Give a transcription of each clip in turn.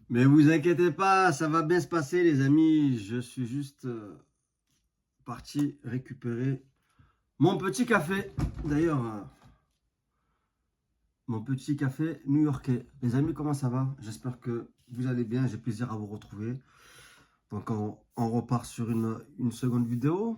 Mais vous inquiétez pas, ça va bien se passer, les amis. Je suis juste parti récupérer mon petit café. D'ailleurs, mon petit café new-yorkais. Les amis, comment ça va? J'espère que vous allez bien. J'ai plaisir à vous retrouver. Donc, on repart sur une seconde vidéo.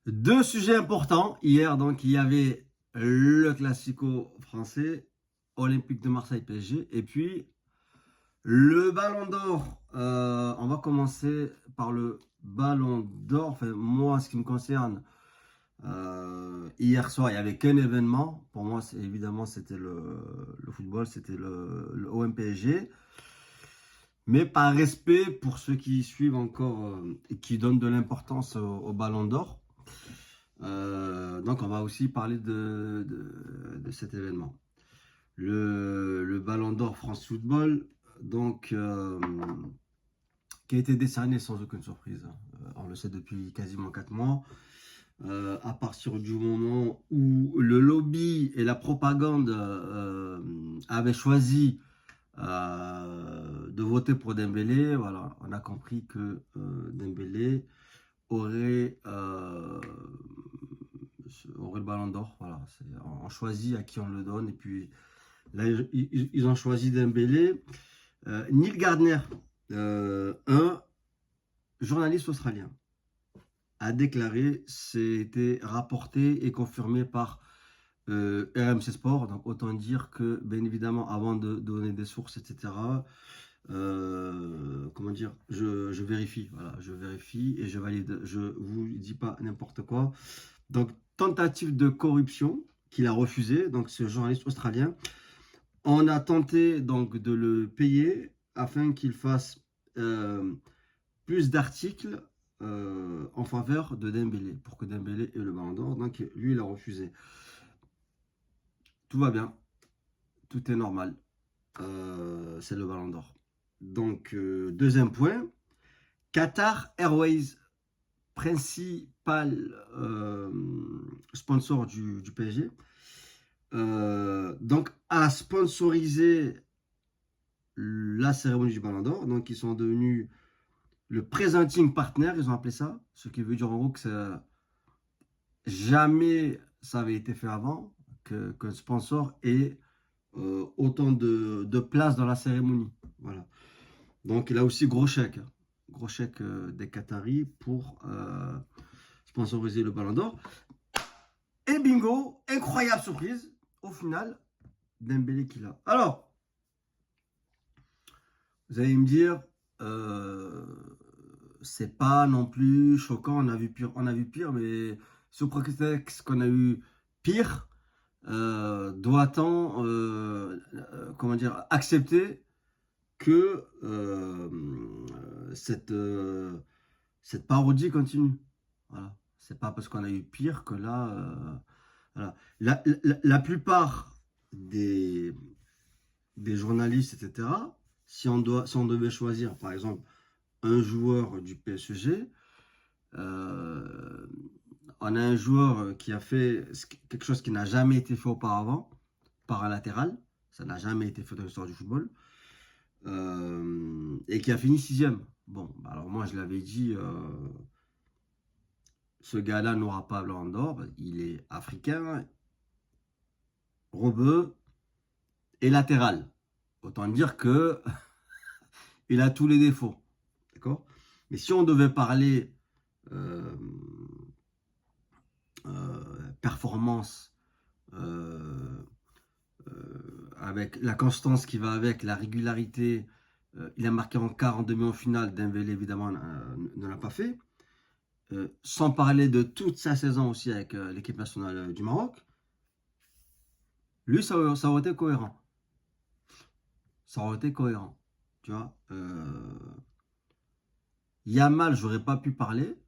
Deux sujets importants. Hier, donc, il y avait le classico français, Olympique de Marseille PSG. Et puis, le Ballon d'Or, on va commencer par le Ballon d'Or. Enfin, moi, ce qui me concerne, hier soir, il n'y avait qu'un événement. Pour moi, évidemment, c'était le football, c'était le OM PSG. Mais par respect pour ceux qui suivent encore et qui donnent de l'importance au Ballon d'Or, donc on va aussi parler de cet événement. Le Ballon d'Or France Football, donc qui a été décerné sans aucune surprise. On le sait depuis quasiment 4 mois. À partir du moment où le lobby et la propagande avaient choisi de voter pour Dembélé, voilà, on a compris que Dembélé aurait, aurait le ballon d'or. Voilà, on choisit à qui on le donne. Et puis là, ils ont choisi Dembélé. Neil Gardner, un journaliste australien, a déclaré, c'était rapporté et confirmé par RMC Sport. Donc autant dire que, bien évidemment, avant de donner des sources, etc., comment dire, je vérifie. Voilà, je vérifie et je valide. Je vous dis pas n'importe quoi. Donc, tentative de corruption qu'il a refusé. Donc, ce journaliste australien, on a tenté donc de le payer afin qu'il fasse plus d'articles en faveur de Dembélé, pour que Dembélé ait le ballon d'or. Donc lui, il a refusé. Tout va bien, tout est normal. C'est le ballon d'or. Donc, deuxième point, Qatar Airways, principal sponsor du PSG, donc a sponsorisé la cérémonie du ballon d'or. Donc, ils sont devenus le presenting partner, ils ont appelé ça, ce qui veut dire en gros que jamais ça avait été fait avant, qu'un sponsor ait autant de place dans la cérémonie. Voilà. Donc là aussi, gros chèque des Qataris pour sponsoriser le Ballon d'Or. Et bingo, incroyable surprise, au final, Dembélé qui l'a. Alors, vous allez me dire, euh, c'est pas non plus choquant, on a vu pire, mais sous prétexte qu'on a eu pire, doit-on, comment dire, accepter que cette parodie continue? Voilà. C'est pas parce qu'on a eu pire que là, voilà. La plupart des, des journalistes, etc., si on devait choisir, par exemple, un joueur du PSG, euh, on a un joueur qui a fait quelque chose qui n'a jamais été fait auparavant, paralatéral, ça n'a jamais été fait dans l'histoire du football, et qui a fini sixième. Bon, bah alors moi je l'avais dit, ce gars-là n'aura pas ballon d'or, il est africain, rebeu et latéral. Autant dire que il a tous les défauts, d'accord? Mais si on devait parler euh, performance, euh, avec la constance qui va avec, la régularité. Il a marqué en quart, en demi, en finale. Dembélé, évidemment, ne l'a pas fait. Sans parler de toute sa saison aussi avec l'équipe nationale du Maroc. Lui, ça aurait été cohérent. Ça aurait été cohérent. Tu vois. Yamal, j'aurais pas pu parler.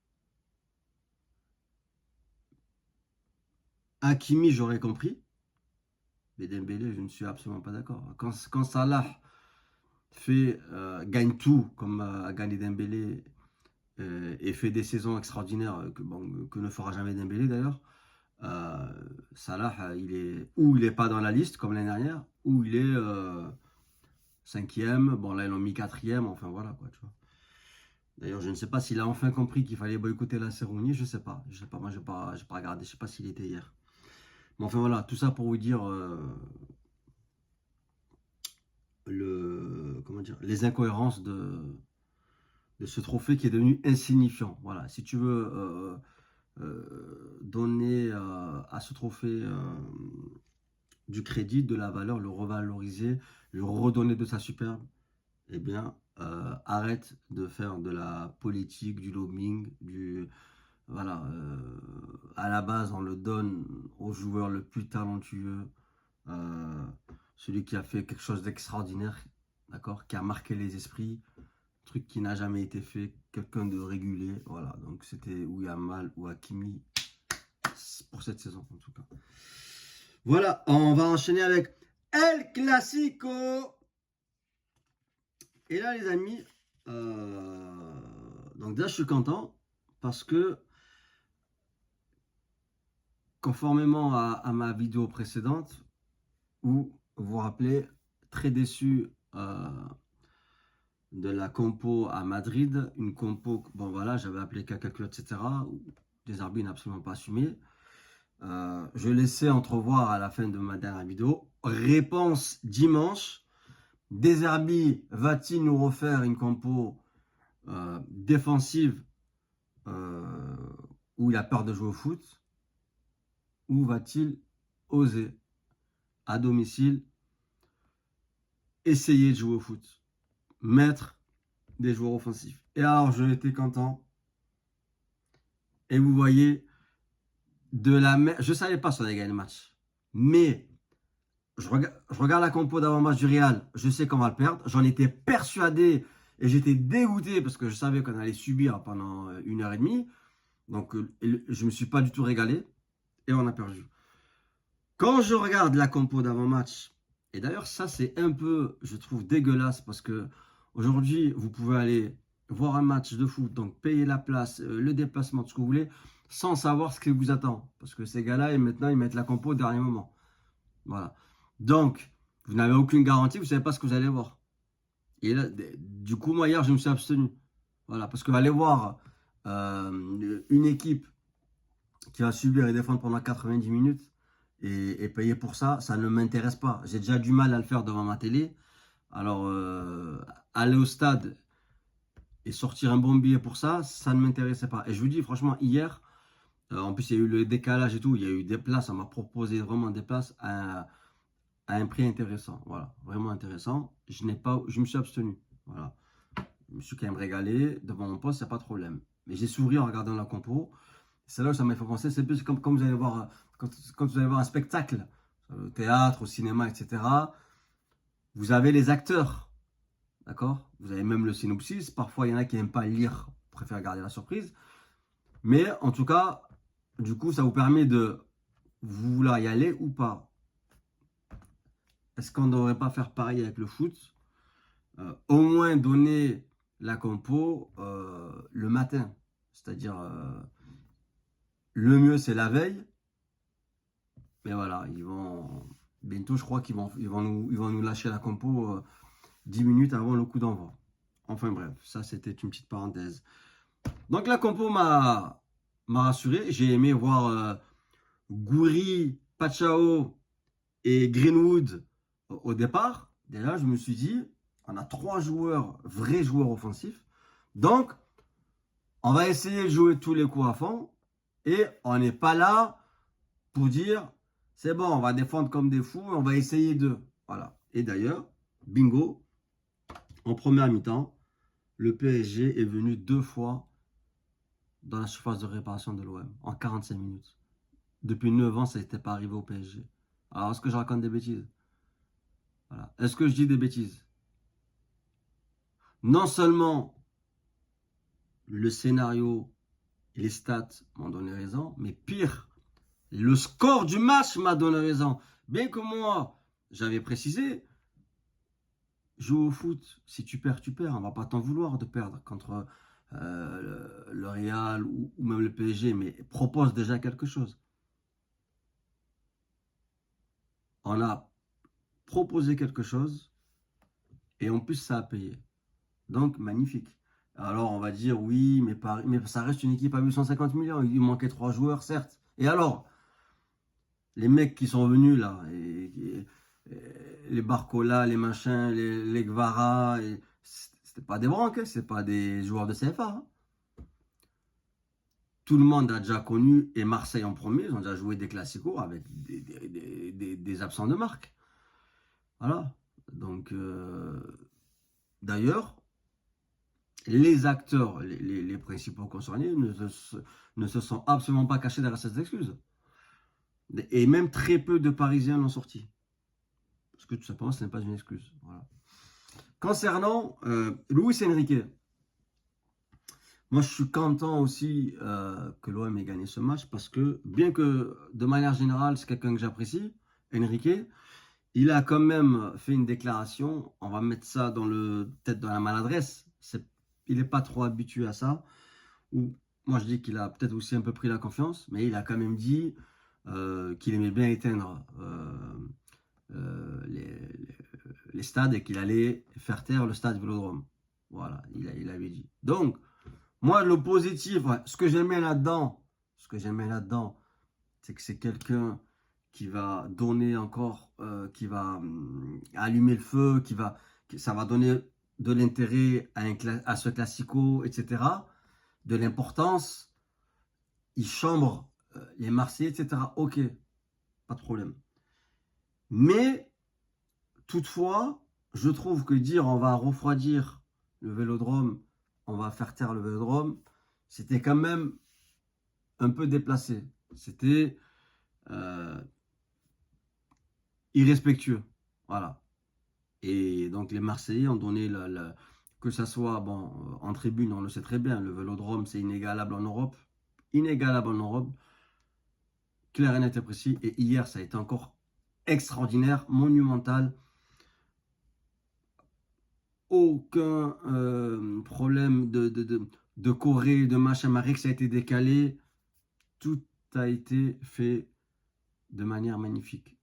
Hakimi, j'aurais compris. Mais Dembélé, je ne suis absolument pas d'accord. Quand Salah gagne tout, comme a gagné Dembélé, et fait des saisons extraordinaires que ne fera jamais Dembélé d'ailleurs. Salah, il est pas dans la liste comme l'année dernière, où il est cinquième. Bon, là, ils l'ont mis quatrième. Enfin, voilà, quoi, tu vois. D'ailleurs, je ne sais pas s'il a enfin compris qu'il fallait boycotter la cérémonie. Je sais pas. Je sais pas. Moi, j'ai pas regardé. Je sais pas s'il était hier. Mais enfin, voilà. Tout ça pour vous dire comment dire, les incohérences de ce trophée qui est devenu insignifiant. Voilà. Si tu veux donner à ce trophée du crédit, de la valeur, le revaloriser, lui redonner de sa superbe, eh bien, arrête de faire de la politique, du lobbying, voilà, à la base, on le donne au joueur le plus talentueux, euh, celui qui a fait quelque chose d'extraordinaire, d'accord, qui a marqué les esprits, truc qui n'a jamais été fait, quelqu'un de régulier, voilà. Donc c'était ou Yamal ou Hakimi pour cette saison en tout cas. Voilà, on va enchaîner avec El Clasico. Et là, les amis, donc déjà, je suis content parce que, conformément à ma vidéo précédente, où vous vous rappelez, très déçu de la compo à Madrid, une compo, bon voilà, j'avais appelé Caca-Clot, etc., où des arbitres n'ont absolument pas assumé. Je laissais entrevoir à la fin de ma dernière vidéo. Réponse dimanche. Deserbi va-t-il nous refaire une compo défensive où il a peur de jouer au foot, ou va-t-il oser à domicile essayer de jouer au foot, mettre des joueurs offensifs? Et alors je étais content. Et vous voyez, je savais pas si on allait gagner le match, mais je regarde la compo d'avant-match du Real, je sais qu'on va le perdre, j'en étais persuadé et j'étais dégoûté parce que je savais qu'on allait subir pendant 1 heure et demie. Donc, je ne me suis pas du tout régalé et on a perdu. Quand je regarde la compo d'avant-match, et d'ailleurs, ça, c'est un peu, je trouve, dégueulasse parce que aujourd'hui, vous pouvez aller voir un match de foot, donc payer la place, le déplacement, tout ce que vous voulez, sans savoir ce qui vous attend. Parce que ces gars-là, maintenant, ils mettent la compo au dernier moment. Voilà. Donc, vous n'avez aucune garantie, vous ne savez pas ce que vous allez voir. Et là, du coup, moi, hier, je me suis abstenu. Voilà, parce que aller voir une équipe qui va subir et défendre pendant 90 minutes et payer pour ça, ça ne m'intéresse pas. J'ai déjà du mal à le faire devant ma télé. Alors, aller au stade et sortir un bon billet pour ça, ça ne m'intéressait pas. Et je vous dis, franchement, hier, en plus, il y a eu le décalage et tout, il y a eu des places, on m'a proposé vraiment des places à un prix intéressant. Voilà, vraiment intéressant. Je me suis abstenu. Voilà. Je me suis quand même régalé. Devant mon poste, il n'y a pas de problème. Mais j'ai souri en regardant la compo. C'est là où ça m'a fait penser. C'est plus comme vous allez voir, quand vous allez voir un spectacle, au théâtre, au cinéma, etc. Vous avez les acteurs. D'accord? Vous avez même le synopsis. Parfois, il y en a qui n'aiment pas lire, préfèrent garder la surprise. Mais en tout cas, du coup, ça vous permet de vouloir y aller ou pas. Est-ce qu'on ne devrait pas faire pareil avec le foot? Au moins donner la compo le matin. C'est-à-dire, le mieux, c'est la veille. Mais voilà, bientôt, je crois qu'ils vont nous lâcher la compo 10 minutes avant le coup d'envoi. Enfin bref, ça, c'était une petite parenthèse. Donc, la compo m'a rassuré. J'ai aimé voir Gouiri, Pachao et Greenwood au départ. Déjà, je me suis dit, on a 3 joueurs, vrais joueurs offensifs. Donc, on va essayer de jouer tous les coups à fond. Et on n'est pas là pour dire, c'est bon, on va défendre comme des fous, on va essayer de... Voilà. Et d'ailleurs, bingo, en première mi-temps, le PSG est venu 2 fois dans la surface de réparation de l'OM, en 45 minutes. Depuis 9 ans, ça n'était pas arrivé au PSG. Alors, est-ce que je raconte des bêtises? Voilà. Est-ce que je dis des bêtises? Non seulement le scénario et les stats m'ont donné raison, mais pire, le score du match m'a donné raison. Bien que moi, j'avais précisé, joue au foot, si tu perds, tu perds. On va pas t'en vouloir de perdre contre le Real ou même le PSG, mais propose déjà quelque chose. On a proposé quelque chose et en plus ça a payé. Donc magnifique. Alors on va dire oui, mais ça reste une équipe à 850 millions. Il manquait 3 joueurs, certes. Et alors, les mecs qui sont venus là, les Barcola, les machins, les Guevara, c'était pas des branques, hein, c'est pas des joueurs de CFA. Hein. Tout le monde a déjà connu, et Marseille en premier, ils ont déjà joué des classicos avec des absents de marque. Voilà. Donc, d'ailleurs, les acteurs, les principaux concernés ne se sont absolument pas cachés derrière cette excuse. Et même très peu de Parisiens l'ont sorti. Parce que tout simplement, ce n'est pas une excuse. Voilà. Concernant Luis Enrique, moi je suis content aussi que l'OM ait gagné ce match parce que, bien que de manière générale, c'est quelqu'un que j'apprécie, Enrique, il a quand même fait une déclaration, on va mettre ça peut-être dans la maladresse, il n'est pas trop habitué à ça, ou moi je dis qu'il a peut-être aussi un peu pris la confiance, mais il a quand même dit qu'il aimait bien éteindre les stades et qu'il allait faire taire le stade Vélodrome. Voilà, il avait dit. Donc, moi, le positif, ce que j'aimais là-dedans, c'est que c'est quelqu'un qui va donner encore, qui va allumer le feu, ça va donner de l'intérêt à ce classico, etc. De l'importance. Il chambre les Marseillais, etc. Ok, pas de problème. Mais toutefois, je trouve que dire on va refroidir le Vélodrome, on va faire taire le Vélodrome, c'était quand même un peu déplacé. C'était irrespectueux. Voilà. Et donc les Marseillais ont donné que ça soit bon en tribune, on le sait très bien, le Vélodrome c'est inégalable en Europe. Inégalable en Europe. Clair et net et précis. Et hier, ça a été encore extraordinaire, monumental. Aucun problème de Corée, de machin, Marie, que ça a été décalé. Tout a été fait de manière magnifique.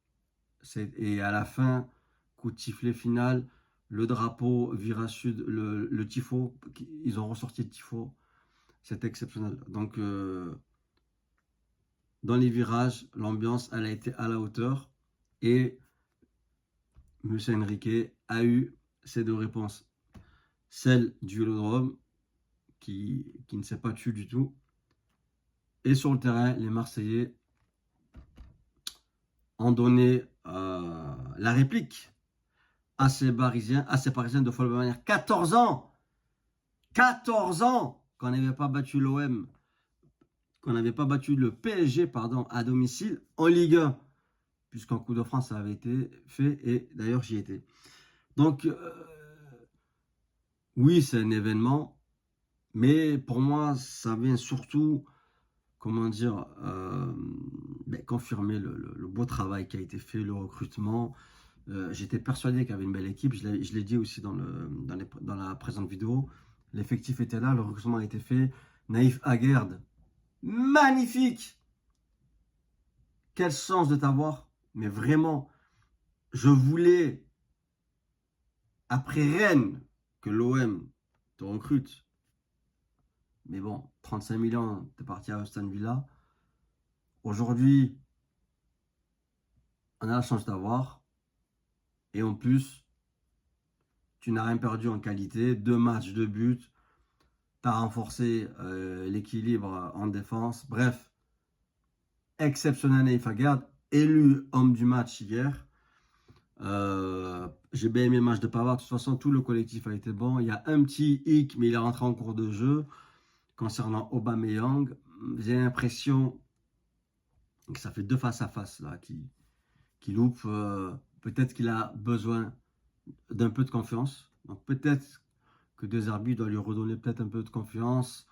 Et à la fin, coup de sifflet final, le drapeau, virage sud, le tifo, ils ont ressorti le tifo. C'était exceptionnel. Donc, dans les virages, l'ambiance, elle a été à la hauteur. Et M. Enrique a eu ces deux réponses. Celle du Vélodrome, qui ne s'est pas tué du tout. Et sur le terrain, les Marseillais ont donné la réplique à ces Parisiens de folle manière. 14 ans 14 ans qu'on n'avait pas battu l'OM, qu'on n'avait pas battu le PSG, pardon, à domicile en Ligue 1. Puisqu'en Coupe de France, ça avait été fait, et d'ailleurs, j'y étais. Donc, oui, c'est un événement, mais pour moi, ça vient surtout, comment dire, confirmer le beau travail qui a été fait, le recrutement. J'étais persuadé qu'il y avait une belle équipe, je l'ai dit aussi dans la présente vidéo. L'effectif était là, le recrutement a été fait. Naïf Aguerd, magnifique! Quelle chance de t'avoir, mais vraiment, je voulais, après Rennes, que l'OM te recrute. Mais bon, 35 millions, t'es parti à Aston Villa. Aujourd'hui, on a la chance d'avoir. Et en plus, tu n'as rien perdu en qualité. 2 matchs, 2 buts. Tu as renforcé l'équilibre en défense. Bref, exceptionnel Naïf Aguerd, élu homme du match hier. J'ai bien aimé le match de Pavard. De toute façon, tout le collectif a été bon. Il y a un petit hic, mais il est rentré en cours de jeu. Concernant Aubameyang, j'ai l'impression que ça fait 2 face à face là, qui loupe. Peut-être qu'il a besoin d'un peu de confiance. Donc peut-être que des arbitres doivent lui redonner peut-être un peu de confiance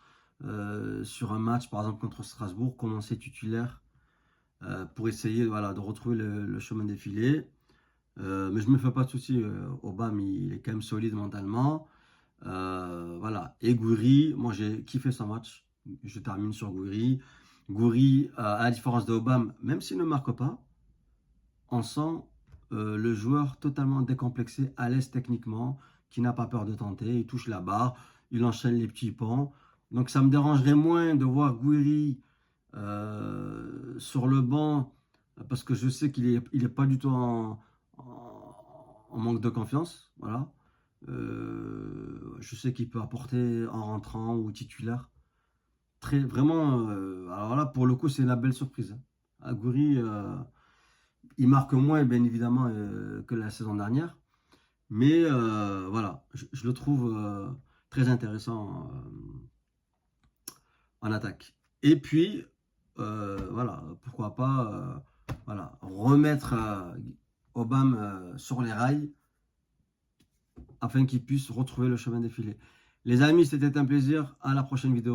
sur un match, par exemple contre Strasbourg, commencer titulaire pour essayer voilà, de retrouver le chemin défilé. Mais je ne me fais pas de soucis. Aubame, il est quand même solide mentalement. Voilà. Et Gouiri, moi j'ai kiffé son match. Je termine sur Gouiri. Gouiri, à la différence de Aubame, même s'il ne marque pas, on sent le joueur totalement décomplexé, à l'aise techniquement, qui n'a pas peur de tenter, il touche la barre, il enchaîne les petits pans. Donc ça me dérangerait moins de voir Gouiri sur le banc, parce que je sais qu'il est pas du tout en manque de confiance. Voilà. Je sais qu'il peut apporter en rentrant ou titulaire. Vraiment, alors là, pour le coup, c'est la belle surprise, hein. Gouiri, il marque moins, bien évidemment, que la saison dernière. Mais voilà, je le trouve très intéressant en attaque. Et puis, voilà, pourquoi pas voilà, remettre Obama sur les rails afin qu'il puisse retrouver le chemin défilé. Les amis, c'était un plaisir. À la prochaine vidéo.